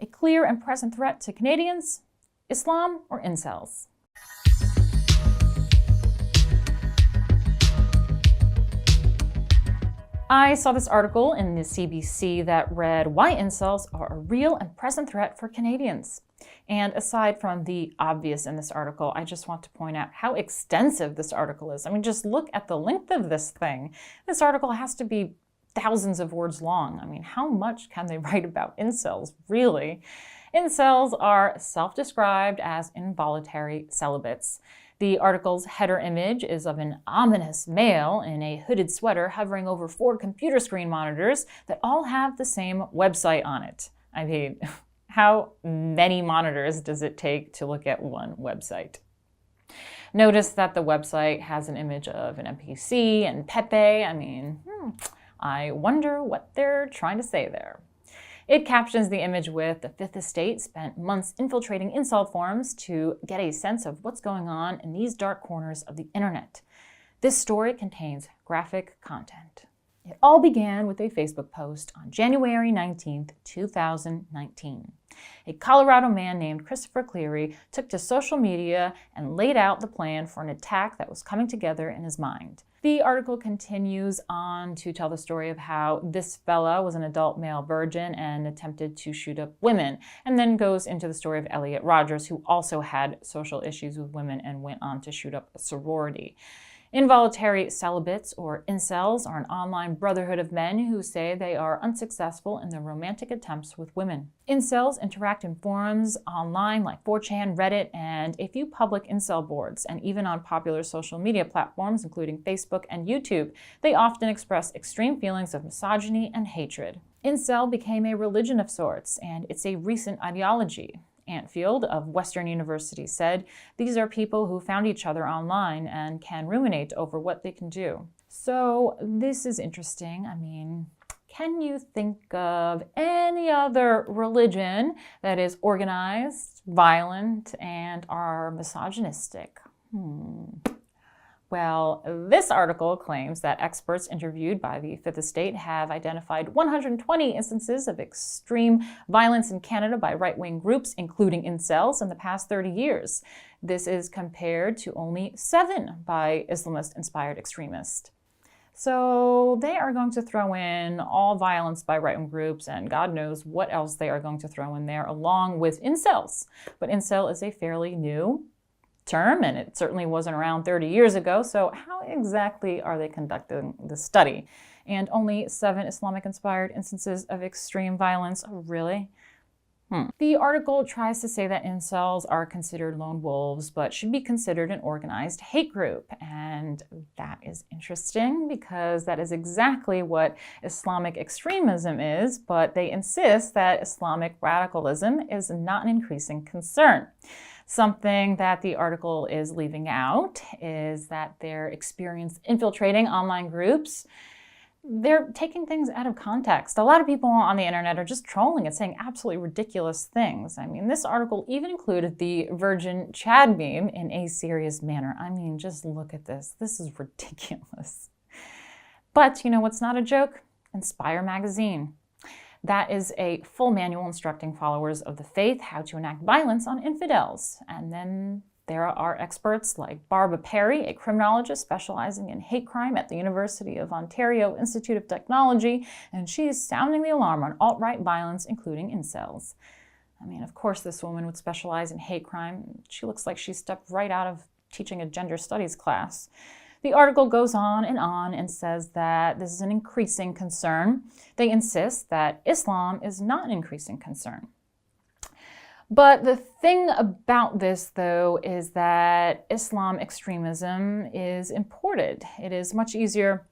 A clear and present threat to Canadians? Islam or incels? I saw this article in the CBC that read, "Why incels are a real and present threat for Canadians." And aside from the obvious in this article, I just want to point out how extensive this article is. I mean, just look at the length of this thing. This article has to be thousands of words long. I mean, how much can they write about incels, really? Incels are self-described as involuntary celibates. The article's header image is of an ominous male in a hooded sweater hovering over 4 computer screen monitors that all have the same website on it. I mean, how many monitors does it take to look at one website? Notice that the website has an image of an NPC and Pepe. I mean, I wonder what they're trying to say there. It captions the image with, "The Fifth Estate spent months infiltrating incel forums to get a sense of what's going on in these dark corners of the internet. This story contains graphic content." It all began with a Facebook post on January 19th, 2019. A Colorado man named Christopher Cleary took to social media and laid out the plan for an attack that was coming together in his mind. The article continues on to tell the story of how this fella was an adult male virgin and attempted to shoot up women, and then goes into the story of Elliot Rogers, who also had social issues with women and went on to shoot up a sorority. Involuntary celibates, or incels, are an online brotherhood of men who say they are unsuccessful in their romantic attempts with women. Incels interact in forums online like 4chan, Reddit, and a few public incel boards, and even on popular social media platforms including Facebook and YouTube. They often express extreme feelings of misogyny and hatred. Incel became a religion of sorts, and it's a recent ideology. Antfield of Western University said, "These are people who found each other online and can ruminate over what they can do." So this is interesting. I mean, can you think of any other religion that is organized, violent, and are misogynistic? Well, this article claims that experts interviewed by the Fifth Estate have identified 120 instances of extreme violence in Canada by right-wing groups, including incels, in the past 30 years. This is compared to only 7 by Islamist-inspired extremists. So they are going to throw in all violence by right-wing groups, and God knows what else they are going to throw in there along with incels. But incel is a fairly new term, and it certainly wasn't around 30 years ago, so how exactly are they conducting the study? And only 7 Islamic-inspired instances of extreme violence? Oh, really? The article tries to say that incels are considered lone wolves, but should be considered an organized hate group. And that is interesting because that is exactly what Islamic extremism is, but they insist that Islamic radicalism is not an increasing concern. Something that the article is leaving out is that their experience infiltrating online groups, they're taking things out of context. A lot of people on the internet are just trolling and saying absolutely ridiculous things. I mean, this article even included the Virgin Chad meme in a serious manner. I mean, just look at this. This is ridiculous. But you know what's not a joke? Inspire magazine. That is a full manual instructing followers of the faith how to enact violence on infidels. And then there are experts like Barbara Perry, a criminologist specializing in hate crime at the University of Ontario Institute of Technology, and she is sounding the alarm on alt-right violence, including incels. I mean, of course this woman would specialize in hate crime. She looks like she stepped right out of teaching a gender studies class. The article goes on and says that this is an increasing concern. They insist that Islam is not an increasing concern. But the thing about this, though, is that Islam extremism is imported. It is much easier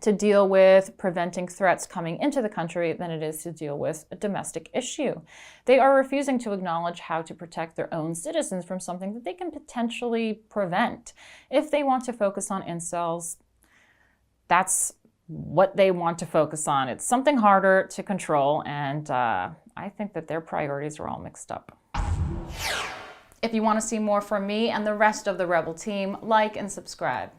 to deal with preventing threats coming into the country than it is to deal with a domestic issue. They are refusing to acknowledge how to protect their own citizens from something that they can potentially prevent. If they want to focus on incels, that's what they want to focus on. It's something harder to control, and I think that their priorities are all mixed up. If you want to see more from me and the rest of the Rebel team, like and subscribe.